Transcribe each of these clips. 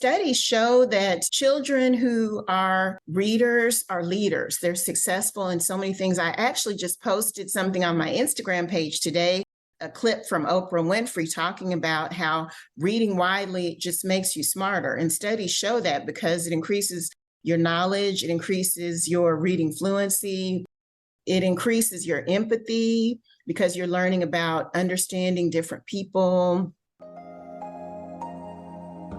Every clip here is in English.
studies show that children who are readers are leaders. They're successful in so many things. I actually just posted something on my Instagram page today, a clip from Oprah Winfrey talking about how reading widely just makes you smarter. And studies show that because it increases your knowledge, it increases your reading fluency, it increases your empathy because you're learning about understanding different people.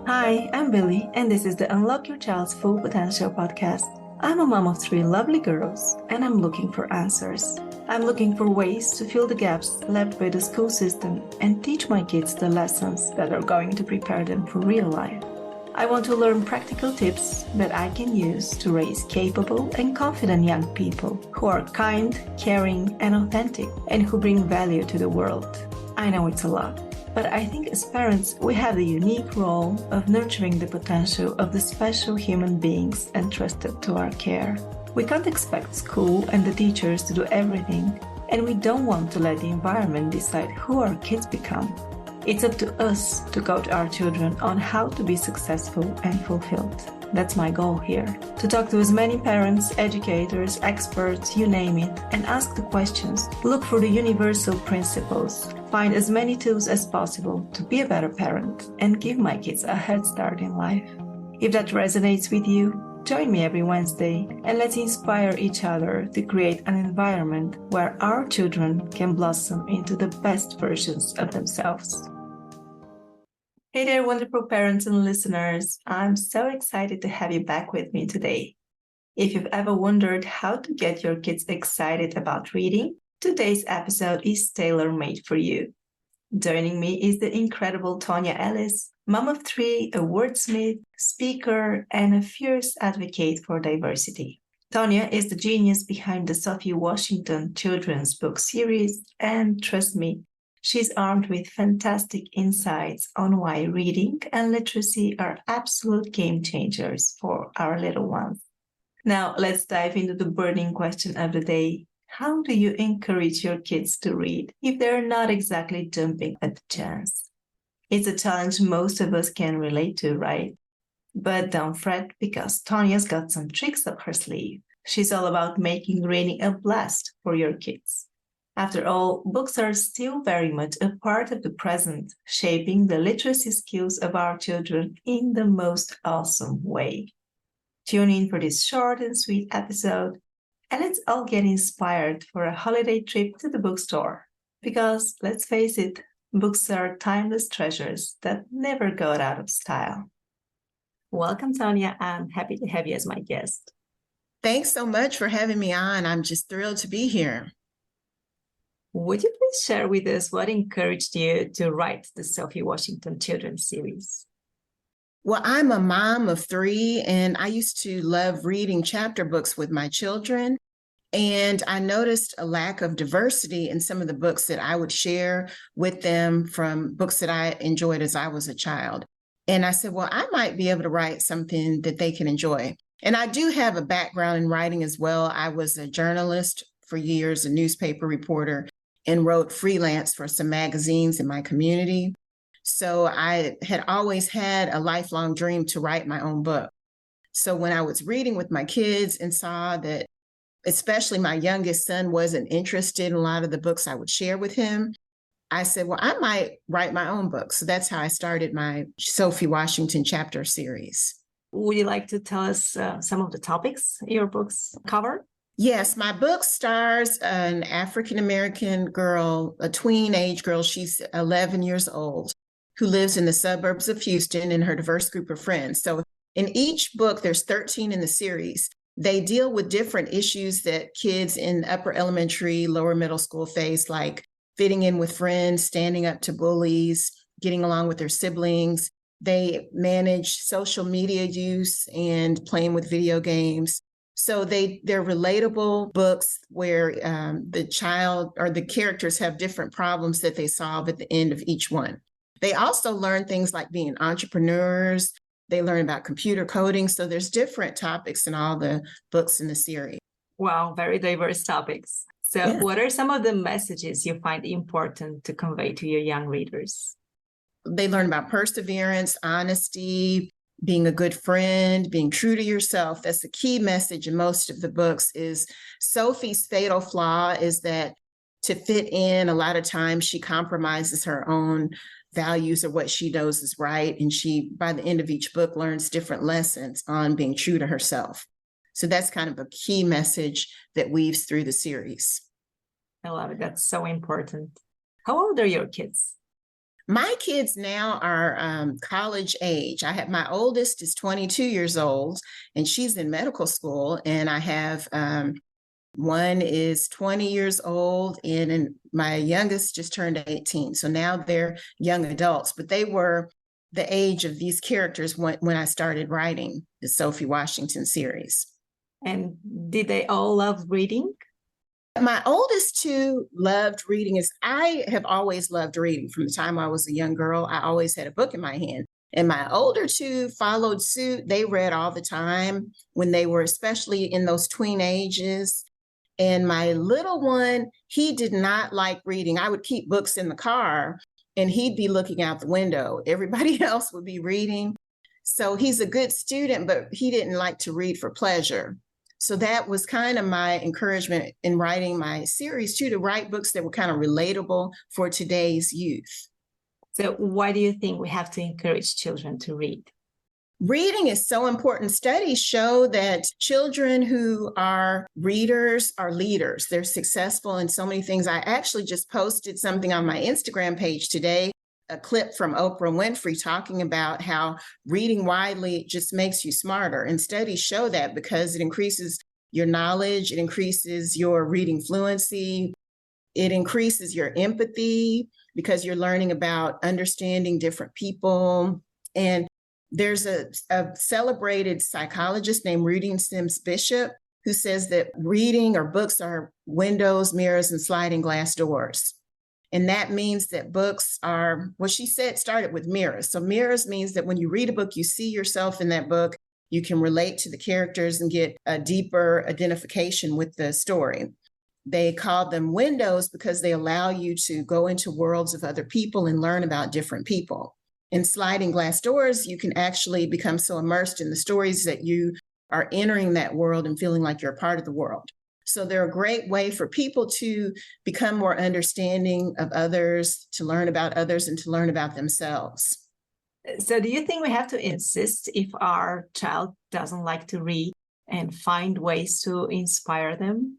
Hi, I'm Billy, and this is the Unlock Your Child's Full Potential podcast. I'm a mom of 3 lovely girls, and I'm looking for answers. I'm looking for ways to fill the gaps left by the school system and teach my kids the lessons that are going to prepare them for real life. I want to learn practical tips that I can use to raise capable and confident young people who are kind, caring, and authentic, and who bring value to the world. I know it's a lot, but I think as parents, we have the unique role of nurturing the potential of the special human beings entrusted to our care. We can't expect school and the teachers to do everything, and we don't want to let the environment decide who our kids become. It's up to us to coach our children on how to be successful and fulfilled. That's my goal here, to talk to as many parents, educators, experts, you name it, and ask the questions. Look for the universal principles. Find as many tools as possible to be a better parent and give my kids a head start in life. If that resonates with you, join me every Wednesday and let's inspire each other to create an environment where our children can blossom into the best versions of themselves. Hey there, wonderful parents and listeners. I'm so excited to have you back with me today. If you've ever wondered how to get your kids excited about reading, today's episode is tailor-made for you. Joining me is the incredible Tonya Ellis, mom of 3, a wordsmith, speaker, and a fierce advocate for diversity. Tonya is the genius behind the Sophie Washington children's book series, and trust me, she's armed with fantastic insights on why reading and literacy are absolute game changers for our little ones. Now, let's dive into the burning question of the day. How do you encourage your kids to read if they're not exactly jumping at the chance? It's a challenge most of us can relate to, right? But don't fret, because Tonya's got some tricks up her sleeve. She's all about making reading a blast for your kids. After all, books are still very much a part of the present, shaping the literacy skills of our children in the most awesome way. Tune in for this short and sweet episode, and let's all get inspired for a holiday trip to the bookstore. Because, let's face it, books are timeless treasures that never go out of style. Welcome, Tonya. I'm happy to have you as my guest. Thanks so much for having me on. I'm just thrilled to be here. Would you please share with us what encouraged you to write the Sophie Washington children's series? Well, I'm a mom of 3, and I used to love reading chapter books with my children. And I noticed a lack of diversity in some of the books that I would share with them from books that I enjoyed as I was a child. And I said, well, I might be able to write something that they can enjoy. And I do have a background in writing as well. I was a journalist for years, a newspaper reporter, and wrote freelance for some magazines in my community. So I had always had a lifelong dream to write my own book. So when I was reading with my kids and saw that, especially my youngest son wasn't interested in a lot of the books I would share with him, I said, well, I might write my own book. So that's how I started my Sophie Washington chapter series. Would you like to tell us some of the topics your books cover? Yes, my book stars an African-American girl, a tween age girl. She's 11 years old, who lives in the suburbs of Houston, and her diverse group of friends. So in each book, there's 13 in the series. They deal with different issues that kids in upper elementary, lower middle school face, like fitting in with friends, standing up to bullies, getting along with their siblings. They manage social media use and playing with video games. So they're relatable books where the child or the characters have different problems that they solve at the end of each one. They also learn things like being entrepreneurs. They learn about computer coding. So there's different topics in all the books in the series. Wow, very diverse topics. So Yeah. What are some of the messages you find important to convey to your young readers? They learn about perseverance, honesty, being a good friend, being true to yourself. That's the key message in most of the books. Is Sophie's fatal flaw is that to fit in, a lot of times she compromises her own values or what she knows is right. And she, by the end of each book, learns different lessons on being true to herself. So that's kind of a key message that weaves through the series. I love it. That's so important. How old are your kids? My kids now are college age. I have, my oldest is 22 years old, and she's in medical school. And I have one is 20 years old, and my youngest just turned 18. So now they're young adults, but they were the age of these characters when I started writing the Sophie Washington series. And did they all love reading? My oldest two loved reading. As I have always loved reading from the time I was a young girl. I always had a book in my hand. And my older two followed suit. They read all the time when they were, especially in those tween ages. And my little one, he did not like reading. I would keep books in the car and he'd be looking out the window. Everybody else would be reading. So he's a good student, but he didn't like to read for pleasure. So that was kind of my encouragement in writing my series too, to write books that were kind of relatable for today's youth. So why do you think we have to encourage children to read? Reading is so important. Studies show that children who are readers are leaders. They're successful in so many things. I actually just posted something on my Instagram page today, a clip from Oprah Winfrey talking about how reading widely just makes you smarter. And studies show that because it increases your knowledge, it increases your reading fluency, it increases your empathy because you're learning about understanding different people. And there's a celebrated psychologist named Rudy Sims Bishop who says that reading or books are windows, mirrors, and sliding glass doors. And that means that books are, what she said started with mirrors. So mirrors means that when you read a book, you see yourself in that book, you can relate to the characters and get a deeper identification with the story. They call them windows because they allow you to go into worlds of other people and learn about different people. In sliding glass doors, you can actually become so immersed in the stories that you are entering that world and feeling like you're a part of the world. So they're a great way for people to become more understanding of others, to learn about others, and to learn about themselves. So do you think we have to insist if our child doesn't like to read and find ways to inspire them?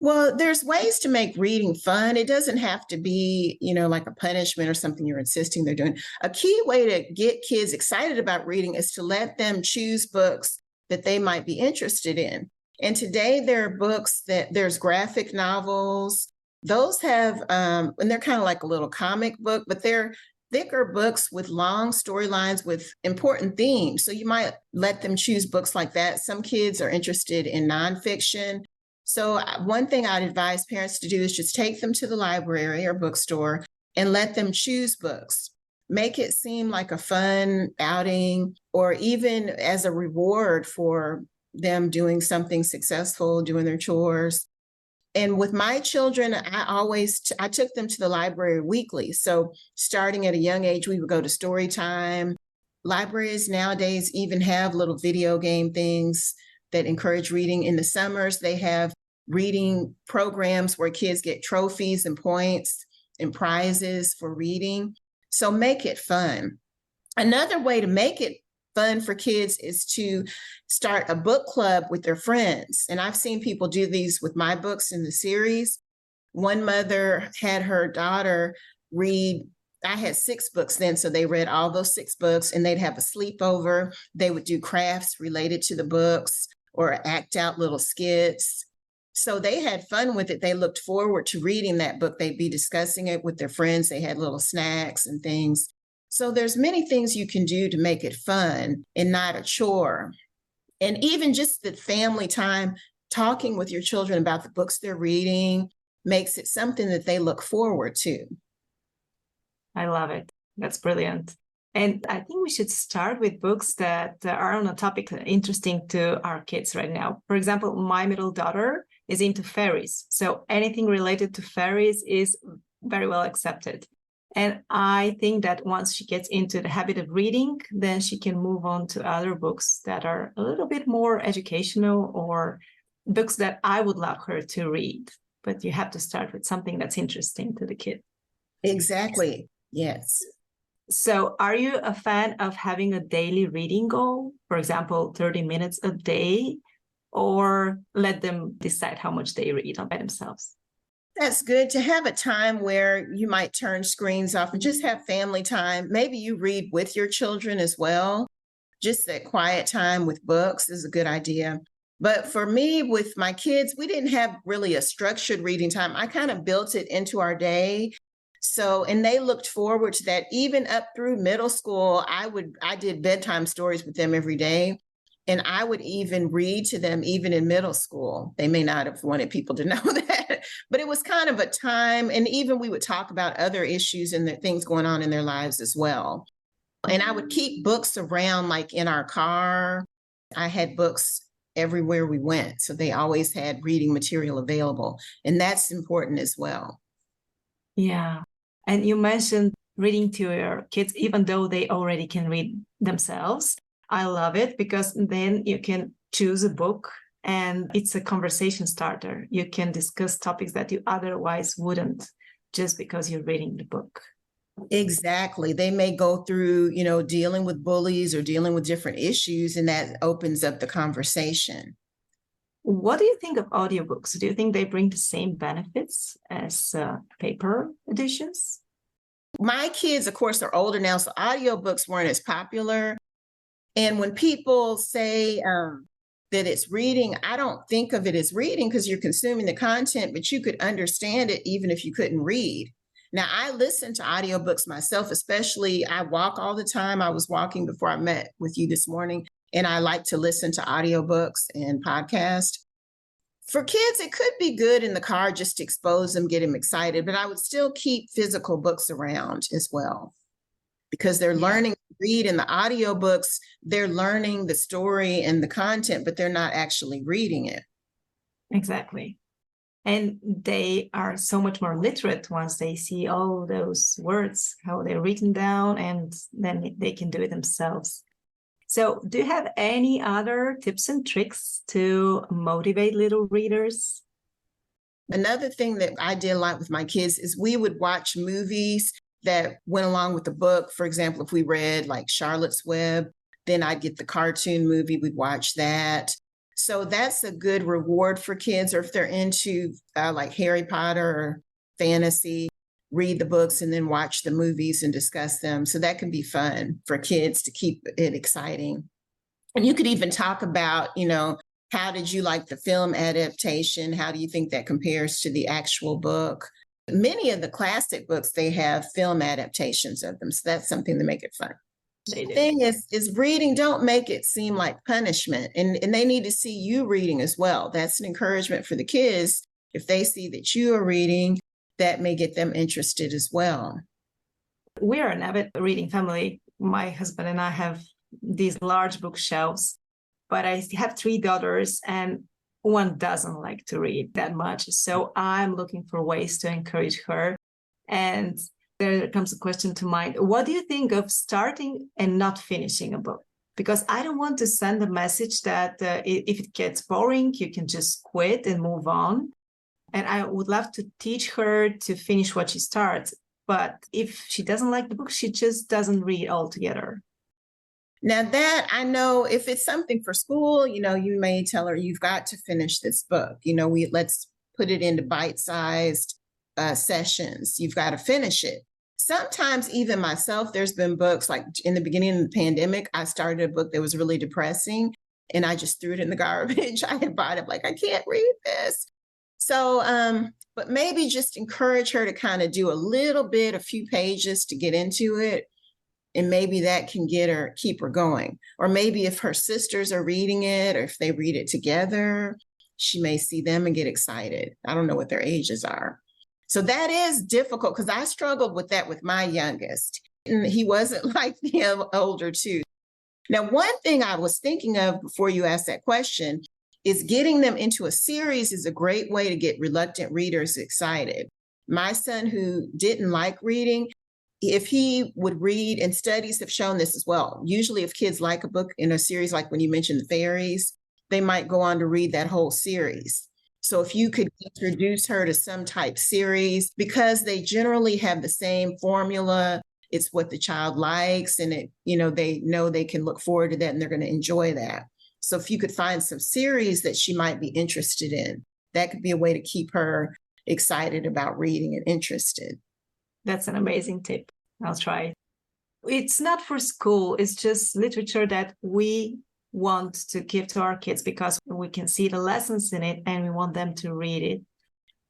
Well, there's ways to make reading fun. It doesn't have to be, like a punishment or something you're insisting they're doing. A key way to get kids excited about reading is to let them choose books that they might be interested in. And today there are books there's graphic novels. Those have, and they're kind of like a little comic book, but they're thicker books with long storylines with important themes. So you might let them choose books like that. Some kids are interested in nonfiction. So one thing I'd advise parents to do is just take them to the library or bookstore and let them choose books. Make it seem like a fun outing, or even as a reward for them doing something successful, doing their chores. And with my children, I took them to the library weekly. So starting at a young age, we would go to story time. Libraries nowadays even have little video game things that encourage reading. In the summers, they have reading programs where kids get trophies and points and prizes for reading. So make it fun. Another way to make it fun for kids is to start a book club with their friends. And I've seen people do these with my books in the series. One mother had her daughter read, I had 6 books then, so they read all those 6 books, and they'd have a sleepover. They would do crafts related to the books or act out little skits. So they had fun with it. They looked forward to reading that book. They'd be discussing it with their friends. They had little snacks and things. So there's many things you can do to make it fun and not a chore. And even just the family time, talking with your children about the books they're reading makes it something that they look forward to. I love it. That's brilliant. And I think we should start with books that are on a topic interesting to our kids right now. For example, my middle daughter is into fairies. So anything related to fairies is very well accepted. And I think that once she gets into the habit of reading, then she can move on to other books that are a little bit more educational or books that I would love her to read. But you have to start with something that's interesting to the kid. Exactly. Yes. So are you a fan of having a daily reading goal? For example, 30 minutes a day, or let them decide how much they read by themselves? That's good to have a time where you might turn screens off and just have family time. Maybe you read with your children as well. Just that quiet time with books is a good idea. But for me, with my kids, we didn't have really a structured reading time. I kind of built it into our day. So, and they looked forward to that. Even up through middle school, I did bedtime stories with them every day. And I would even read to them even in middle school. They may not have wanted people to know that, but it was kind of a time. And even we would talk about other issues and the things going on in their lives as well. And I would keep books around, like in our car. I had books everywhere we went. So they always had reading material available. And that's important as well. Yeah. And you mentioned reading to your kids, even though they already can read themselves. I love it because then you can choose a book and it's a conversation starter. You can discuss topics that you otherwise wouldn't just because you're reading the book. Exactly. They may go through, dealing with bullies or dealing with different issues, and that opens up the conversation. What do you think of audiobooks? Do you think they bring the same benefits as paper editions? My kids, of course, are older now, so audiobooks weren't as popular. And when people say that it's reading, I don't think of it as reading because you're consuming the content, but you could understand it even if you couldn't read. Now, I listen to audiobooks myself, especially I walk all the time. I was walking before I met with you this morning, and I like to listen to audiobooks and podcasts. For kids, it could be good in the car just to expose them, get them excited, but I would still keep physical books around as well because they're learning to read. In the audiobooks, they're learning the story and the content, but they're not actually reading it. Exactly. And they are so much more literate once they see all those words, how they're written down, and then they can do it themselves. So do you have any other tips and tricks to motivate little readers? Another thing that I did a lot with my kids is we would watch movies that went along with the book. For example, if we read like Charlotte's Web, then I'd get the cartoon movie, we'd watch that. So that's a good reward for kids, or if they're into like Harry Potter or fantasy, read the books and then watch the movies and discuss them. So that can be fun for kids to keep it exciting. And you could even talk about, how did you like the film adaptation? How do you think that compares to the actual book? Many of the classic books, they have film adaptations of them. So that's something to make it fun. The thing is reading, don't make it seem like punishment. And they need to see you reading as well. That's an encouragement for the kids. If they see that you are reading, that may get them interested as well. We are an avid reading family. My husband and I have these large bookshelves, but I have 3 daughters and one doesn't like to read that much. So I'm looking for ways to encourage her. And there comes a question to mind. What do you think of starting and not finishing a book? Because I don't want to send a message that if it gets boring, you can just quit and move on. And I would love to teach her to finish what she starts. But if she doesn't like the book, she just doesn't read altogether. Now that I know, if it's something for school, you may tell her you've got to finish this book. Let's put it into bite-sized sessions. You've got to finish it. Sometimes even myself, there's been books like in the beginning of the pandemic, I started a book that was really depressing and I just threw it in the garbage. I had bought it like, I can't read this. So, but maybe just encourage her to kind of do a few pages to get into it. And maybe that can keep her going. Or maybe if her sisters are reading it, or if they read it together, she may see them and get excited. I don't know what their ages are. So that is difficult because I struggled with that with my youngest. And he wasn't like the older two. Now, one thing I was thinking of before you asked that question is getting them into a series is a great way to get reluctant readers excited. My son, who didn't like reading, if he would read, and studies have shown this as well, usually if kids like a book in a series, like when you mentioned the fairies, they might go on to read that whole series. So if you could introduce her to some type series, because they generally have the same formula, it's what the child likes, and they know they can look forward to that and they're going to enjoy that. So if you could find some series that she might be interested in, that could be a way to keep her excited about reading and interested. That's an amazing tip. I'll try. It's not for school. It's just literature that we want to give to our kids because we can see the lessons in it and we want them to read it.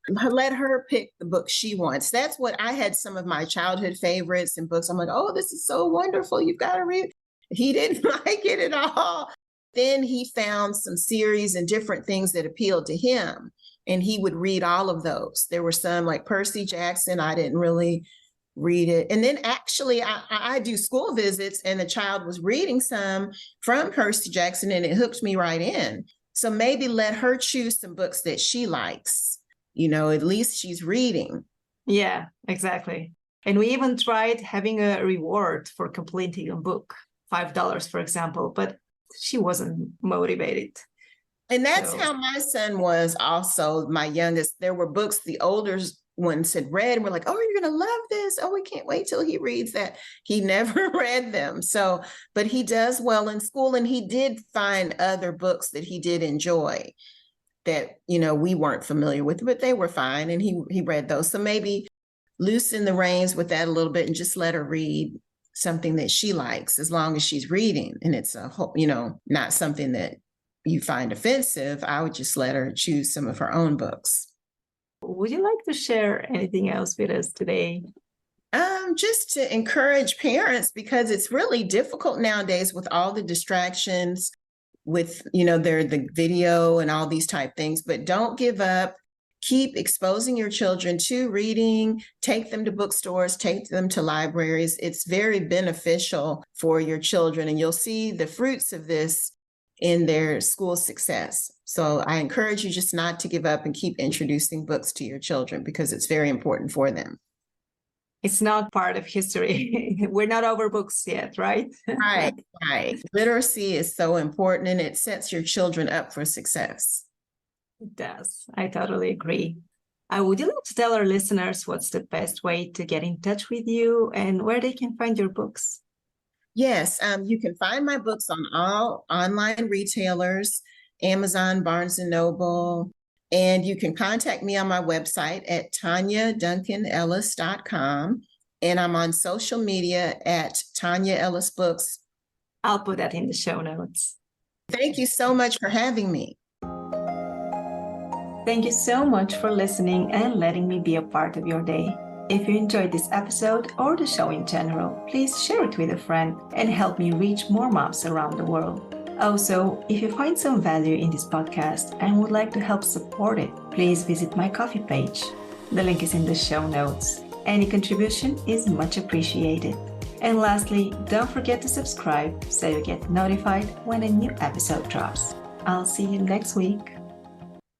Let her pick the book she wants. That's what I had some of my childhood favorites and books. I'm like, oh, this is so wonderful. You've got to read. He didn't like it at all. Then he found some series and different things that appealed to him, and he would read all of those. There were some like Percy Jackson. I didn't really read it. And then actually I do school visits, and the child was reading some from Percy Jackson, and it hooked me right in. So maybe let her choose some books that she likes. At least she's reading. Yeah, exactly. And we even tried having a reward for completing a book, $5, for example, but she wasn't motivated. And that's how my son was also, my youngest. There were books the older ones had read, and we're like, oh, you're going to love this. Oh, we can't wait till he reads that. He never read them. So, but he does well in school, and he did find other books that he did enjoy that, we weren't familiar with, but they were fine. And he read those. So maybe loosen the reins with that a little bit and just let her read something that she likes, as long as she's reading. And it's not something that you find offensive. I would just let her choose some of her own books. Would you like to share anything else with us today? Just to encourage parents, because it's really difficult nowadays with all the distractions, with the video and all these type things. But don't give up. Keep exposing your children to reading. Take them to bookstores, take them to libraries. It's very beneficial for your children, and you'll see the fruits of this in their school success. So I encourage you just not to give up and keep introducing books to your children, because it's very important for them. It's not part of history. We're not over books yet, right? Right. Literacy is so important, and it sets your children up for success. It does. I totally agree. Would you like to tell our listeners what's the best way to get in touch with you and where they can find your books? Yes, you can find my books on all online retailers, Amazon, Barnes & Noble, and you can contact me on my website at TonyaDuncanEllis.com, and I'm on social media at Tonya Ellis Books. I'll put that in the show notes. Thank you so much for having me. Thank you so much for listening and letting me be a part of your day. If you enjoyed this episode or the show in general, please share it with a friend and help me reach more moms around the world. Also, if you find some value in this podcast and would like to help support it, please visit my Ko-fi page. The link is in the show notes. Any contribution is much appreciated. And lastly, don't forget to subscribe so you get notified when a new episode drops. I'll see you next week.